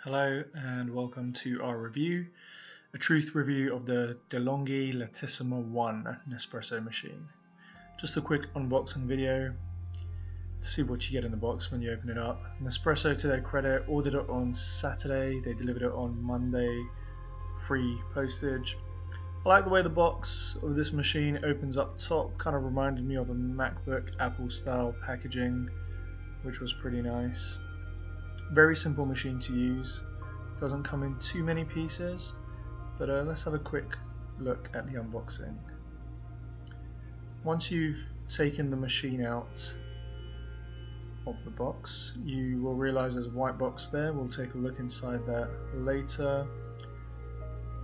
Hello and welcome to our review, a truth review of the DeLonghi Latissima 1 Nespresso machine. Just a quick unboxing video to see what you get in the box when you open it up. Nespresso, to their credit, ordered it on Saturday, they delivered it on Monday, free postage. I like the way the box of this machine opens up top, kind of reminded me of a MacBook Apple style packaging, which was pretty nice. Very simple machine to use, doesn't come in too many pieces, but let's have a quick look at the unboxing. Once you've taken the machine out of the box, you will realize there's a white box there. We'll take a look inside that later.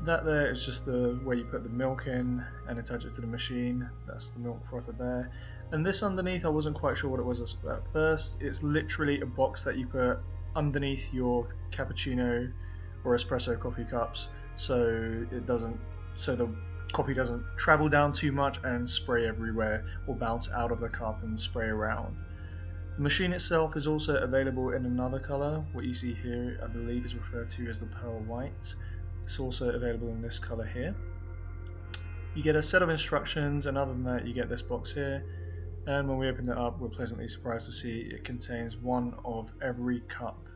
That there is just where you put the milk in and attach it to the machine. That's the milk frother there. And this underneath, I wasn't quite sure what it was at first. It's literally a box that you put underneath your cappuccino or espresso coffee cups, so the coffee doesn't travel down too much and spray everywhere or bounce out of the cup and spray around. The machine itself is also available in another color. What you see here, I believe, is referred to as the pearl white. It's also available in this color here. You get a set of instructions, and other than that, you get this box here. And when we open it up, we're pleasantly surprised to see it contains one of every cup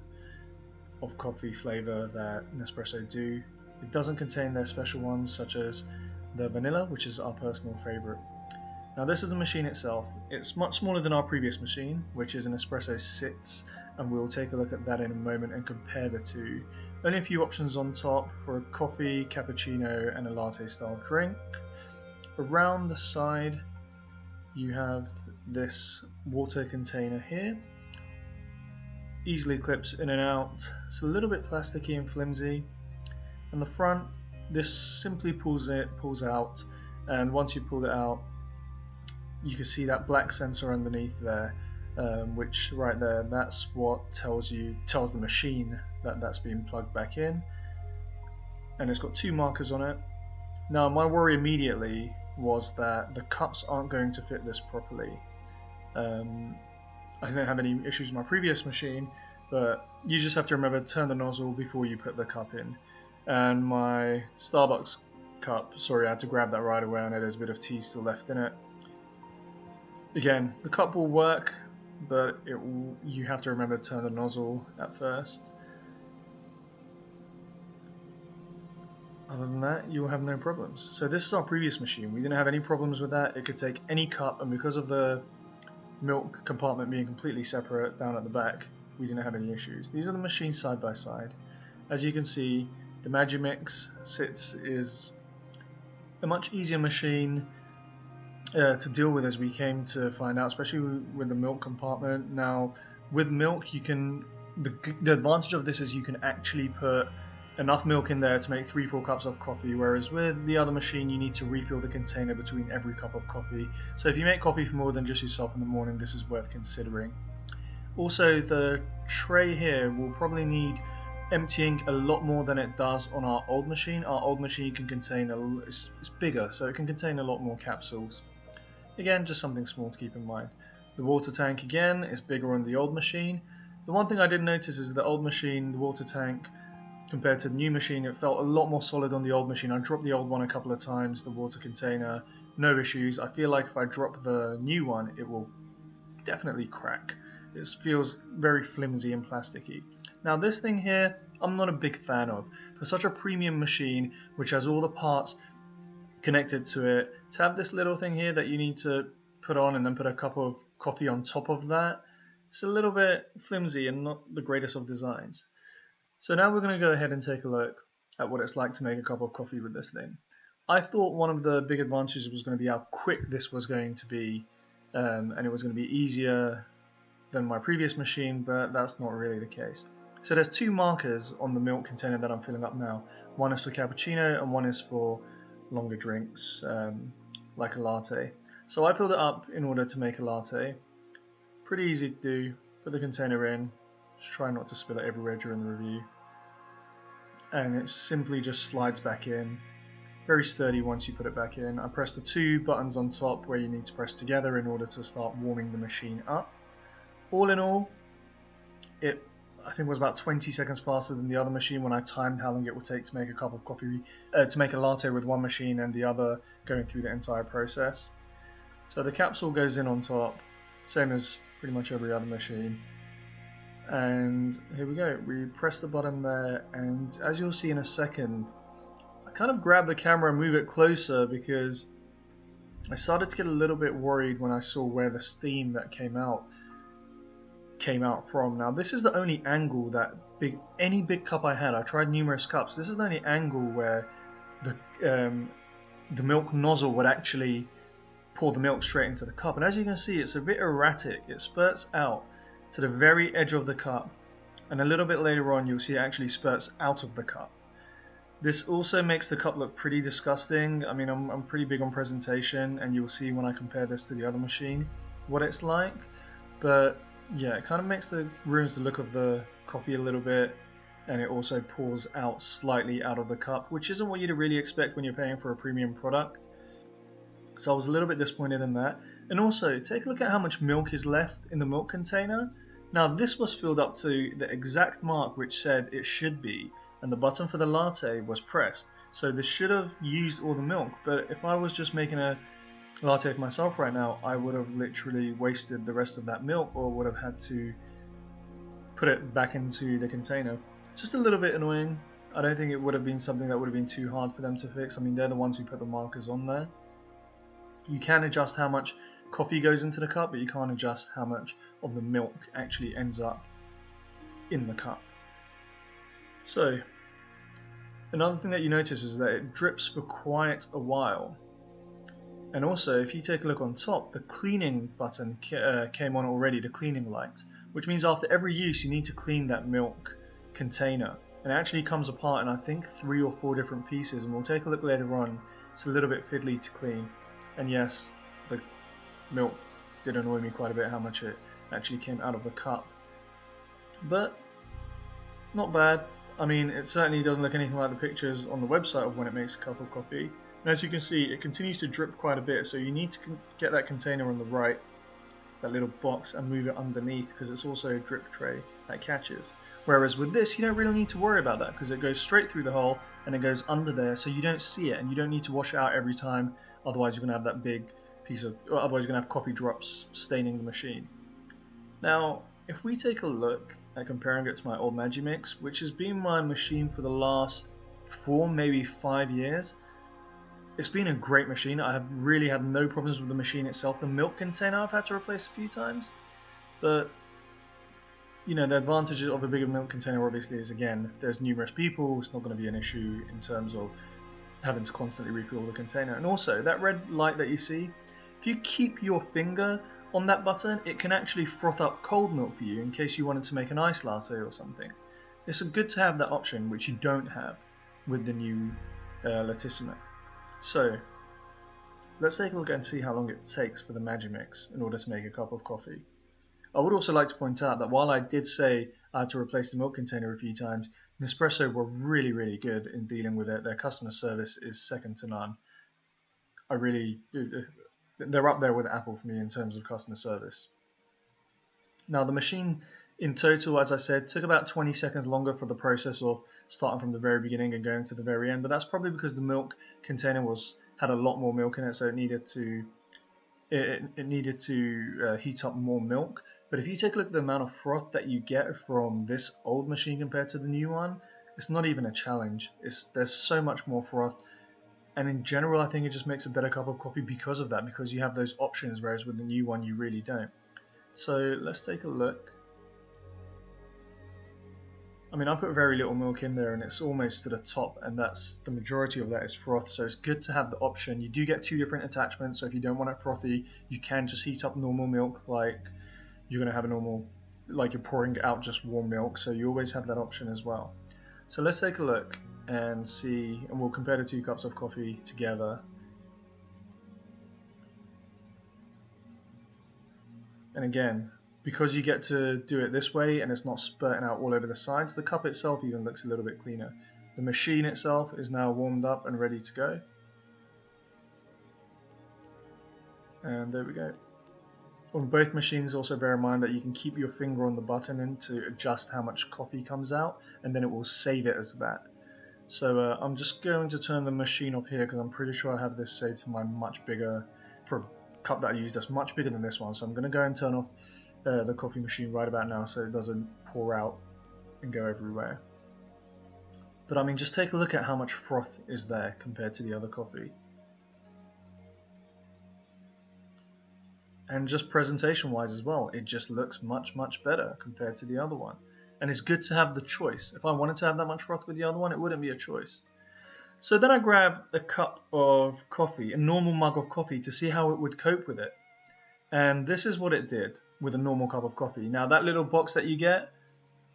of coffee flavor that Nespresso do. It doesn't contain their special ones, such as the vanilla, which is our personal favorite. Now, this is the machine itself. It's much smaller than our previous machine, which is an Espresso 6, and we'll take a look at that in a moment and compare the two. Only a few options on top for a coffee, cappuccino, and a latte style drink. Around the side, you have this water container here. Easily clips in and out. It's a little bit plasticky and flimsy. And the front, this simply pulls out, and once you pull it out, you can see that black sensor underneath there, which right there, that's what tells the machine that that's being plugged back in. And it's got two markers on it. Now, my worry immediately was that the cups aren't going to fit this properly. I didn't have any issues with my previous machine, but you just have to remember to turn the nozzle before you put the cup in. And my Starbucks cup, sorry, I had to grab that right away, and there's a bit of tea still left in it. Again, the cup will work, but you have to remember to turn the nozzle at first. Other than that, you'll have no problems. So this is our previous machine. We didn't have any problems with that. It could take any cup, and because of the milk compartment being completely separate down at the back, we didn't have any issues. These are the machines side by side. As you can see, the Magimix is a much easier machine to deal with, as we came to find out, especially with the milk compartment. Now, with milk, the advantage of this is you can actually put enough milk in there to make 3-4 cups of coffee, whereas with the other machine you need to refill the container between every cup of coffee. So if you make coffee for more than just yourself in the morning, this is worth considering. Also, the tray here will probably need emptying a lot more than it does on our old machine. Our old machine can contain it's bigger, so it can contain a lot more capsules. Again, just something small to keep in mind. The water tank, again, is bigger on the old machine. The one thing I did notice is the old machine, the water tank, compared to the new machine, it felt a lot more solid on the old machine. I dropped the old one a couple of times, the water container, no issues. I feel like if I drop the new one, it will definitely crack. It feels very flimsy and plasticky. Now, this thing here, I'm not a big fan of. For such a premium machine, which has all the parts connected to it, to have this little thing here that you need to put on and then put a cup of coffee on top of that, it's a little bit flimsy and not the greatest of designs. So now we're going to go ahead and take a look at what it's like to make a cup of coffee with this thing. I thought one of the big advantages was going to be how quick this was going to be, and it was going to be easier than my previous machine, but that's not really the case. So there's two markers on the milk container that I'm filling up now. One is for cappuccino and one is for longer drinks, like a latte. So I filled it up in order to make a latte. Pretty easy to do. Put the container in. Just try not to spill it everywhere during the review. And it simply just slides back in. Very sturdy once you put it back in. I press the two buttons on top where you need to press together in order to start warming the machine up. All in all, I think was about 20 seconds faster than the other machine when I timed how long it would take to make a cup of coffee, to make a latte with one machine and the other going through the entire process. So the capsule goes in on top, same as pretty much every other machine. And here we go, we press the button there, and as you'll see in a second, I kind of grab the camera and move it closer because I started to get a little bit worried when I saw where the steam that came out from. Now this is the only angle that any big cup I had, I tried numerous cups, this is the only angle where the milk nozzle would actually pour the milk straight into the cup, and as you can see it's a bit erratic. It spurts out to the very edge of the cup, and a little bit later on you'll see it actually spurts out of the cup. This also makes the cup look pretty disgusting. I mean, I'm pretty big on presentation, and you'll see when I compare this to the other machine what it's like, but yeah, it kind of ruins the look of the coffee a little bit, and it also pours out slightly out of the cup, which isn't what you'd really expect when you're paying for a premium product. So I was a little bit disappointed in that. And also, take a look at how much milk is left in the milk container. Now this was filled up to the exact mark which said it should be, and the button for the latte was pressed. So this should have used all the milk, but if I was just making a latte for myself right now, I would have literally wasted the rest of that milk, or would have had to put it back into the container. Just a little bit annoying. I don't think it would have been something that would have been too hard for them to fix. I mean, they're the ones who put the markers on there. You can adjust how much coffee goes into the cup, but you can't adjust how much of the milk actually ends up in the cup. So, another thing that you notice is that it drips for quite a while. And also, if you take a look on top, the cleaning button came on already, the cleaning light, which means after every use you need to clean that milk container. And it actually comes apart in I think 3 or 4 different pieces, and we'll take a look later on. It's a little bit fiddly to clean. And yes, the milk did annoy me quite a bit how much it actually came out of the cup. But not bad. I mean, it certainly doesn't look anything like the pictures on the website of when it makes a cup of coffee. And as you can see, it continues to drip quite a bit, so you need to get that container on the right, that little box, and move it underneath, because it's also a drip tray that catches. Whereas with this, you don't really need to worry about that, because it goes straight through the hole and it goes under there, so you don't see it, and you don't need to wash it out every time. Otherwise you're going to have that big piece of, otherwise you're going to have coffee drops staining the machine. Now, if we take a look at comparing it to my old Magimix, which has been my machine for the last 4, maybe 5 years, it's been a great machine. I have really had no problems with the machine itself. The milk container I've had to replace a few times, but you know, the advantage of a bigger milk container obviously is, again, if there's numerous people, it's not going to be an issue in terms of having to constantly refill the container. And also, that red light that you see, if you keep your finger on that button, it can actually froth up cold milk for you in case you wanted to make an iced latte or something. It's good to have that option, which you don't have with the new Latissimo. So, let's take a look and see how long it takes for the Magimix in order to make a cup of coffee. I would also like to point out that while I did say I had to replace the milk container a few times, Nespresso were really, really good in dealing with it. Their customer service is second to none. They're up there with Apple for me in terms of customer service. Now the machine in total, as I said, took about 20 seconds longer for the process of starting from the very beginning and going to the very end, but that's probably because the milk container had a lot more milk in it, so it needed to heat up more milk. But if you take a look at the amount of froth that you get from this old machine compared to the new one, it's not even a challenge. There's so much more froth, and in general I think it just makes a better cup of coffee because of that, because you have those options, whereas with the new one you really don't. So let's take a look. I mean, I put very little milk in there and it's almost to the top, and that's the majority of that is froth, so it's good to have the option. You do get 2 different attachments, so if you don't want it frothy, you can just heat up normal milk like you're going to have a normal, like you're pouring out just warm milk, so you always have that option as well. So let's take a look and see, and we'll compare the 2 cups of coffee together. And again, because you get to do it this way and it's not spurting out all over the sides, the cup itself even looks a little bit cleaner. The machine itself is now warmed up and ready to go. And there we go. On both machines, also bear in mind that you can keep your finger on the button in to adjust how much coffee comes out, and then it will save it as that. So I'm just going to turn the machine off here because I'm pretty sure I have this saved to my much bigger, for a cup that I use that's much bigger than this one. So I'm going to go and turn off the coffee machine right about now so it doesn't pour out and go everywhere. But I mean, just take a look at how much froth is there compared to the other coffee. And just presentation wise as well, it just looks much better compared to the other one. And it's good to have the choice. If I wanted to have that much froth with the other one, it wouldn't be a choice. So then I grabbed a cup of coffee, a normal mug of coffee, to see how it would cope with it. And this is what it did with a normal cup of coffee. Now that little box that you get,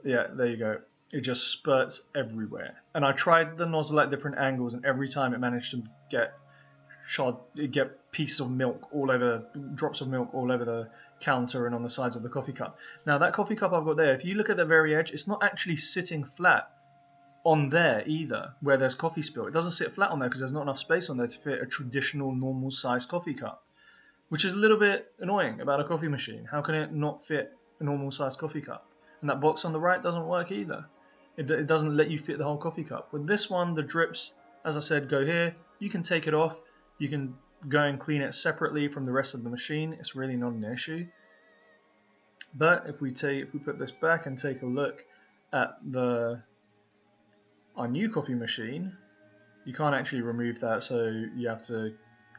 yeah, there you go. It just spurts everywhere. And I tried the nozzle at different angles, and every time it managed to get pieces of milk all over, drops of milk all over the counter and on the sides of the coffee cup. Now that coffee cup I've got there, if you look at the very edge, it's not actually sitting flat on there either, where there's coffee spill. It doesn't sit flat on there because there's not enough space on there to fit a traditional normal size coffee cup, which is a little bit annoying about a coffee machine. How can it not fit a normal size coffee cup? And that box on the right doesn't work either. It doesn't let you fit the whole coffee cup. With this one, the drips, as I said, go here. You can take it off. You can go and clean it separately from the rest of the machine. It's really not an issue. But if we put this back and take a look at our new coffee machine, you can't actually remove that, so you have to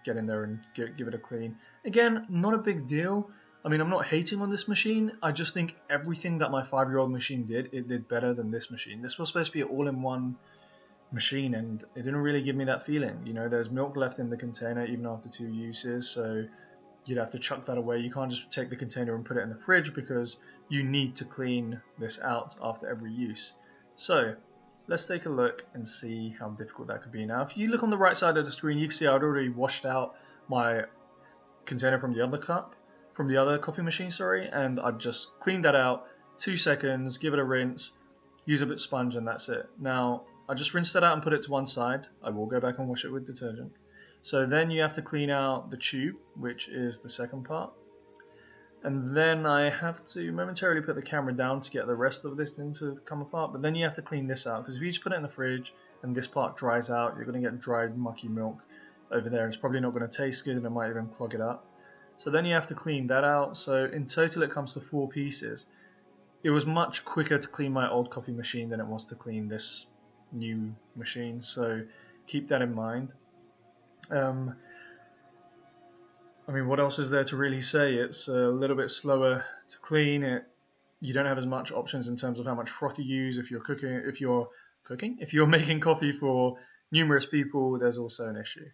get in there and give it a clean. Again, not a big deal. I mean, I'm not hating on this machine. I just think everything that my 5-year-old machine did, it did better than this machine. This was supposed to be an all-in-one machine, and it didn't really give me that feeling. You know, there's milk left in the container even after 2 uses, so you'd have to chuck that away. You can't just take the container and put it in the fridge because you need to clean this out after every use. So let's take a look and see how difficult that could be. Now, if you look on the right side of the screen, you can see I'd already washed out my container from the other coffee machine, and I've just cleaned that out, 2 seconds, give it a rinse, use a bit of sponge, and that's it. Now, I just rinsed that out and put it to one side. I will go back and wash it with detergent. So then you have to clean out the tube, which is the second part. And then I have to momentarily put the camera down to get the rest of this thing to come apart. But then you have to clean this out, because if you just put it in the fridge and this part dries out, you're going to get dried, mucky milk over there. It's probably not going to taste good, and it might even clog it up. So then you have to clean that out. So in total it comes to 4 pieces. It was much quicker to clean my old coffee machine than it was to clean this new machine, so keep that in mind. I mean, what else is there to really say? It's a little bit slower to clean. You don't have as much options in terms of how much froth you use. If you're making coffee for numerous people, there's also an issue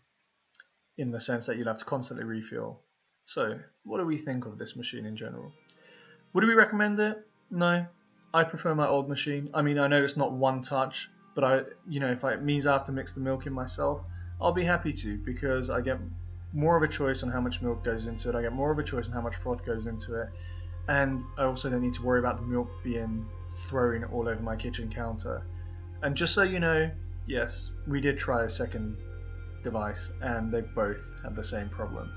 in the sense that you'll have to constantly refill. So what do we think of this machine in general? Would we recommend it? No, I prefer my old machine. I mean, I know it's not one touch, but if it means I have to mix the milk in myself, I'll be happy to, because I get more of a choice on how much milk goes into it. I get more of a choice on how much froth goes into it, and I also don't need to worry about the milk being thrown all over my kitchen counter. And just so you know, yes, we did try a second device, and they both had the same problem.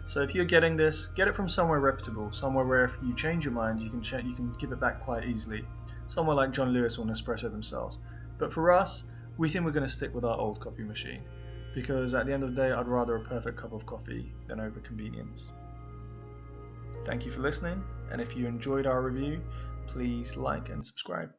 So if you're getting this, get it from somewhere reputable, somewhere where if you change your mind, you can give it back quite easily. Somewhere like John Lewis or Nespresso themselves. But for us, we think we're going to stick with our old coffee machine, because at the end of the day, I'd rather a perfect cup of coffee than over convenience. Thank you for listening, and if you enjoyed our review, please like and subscribe.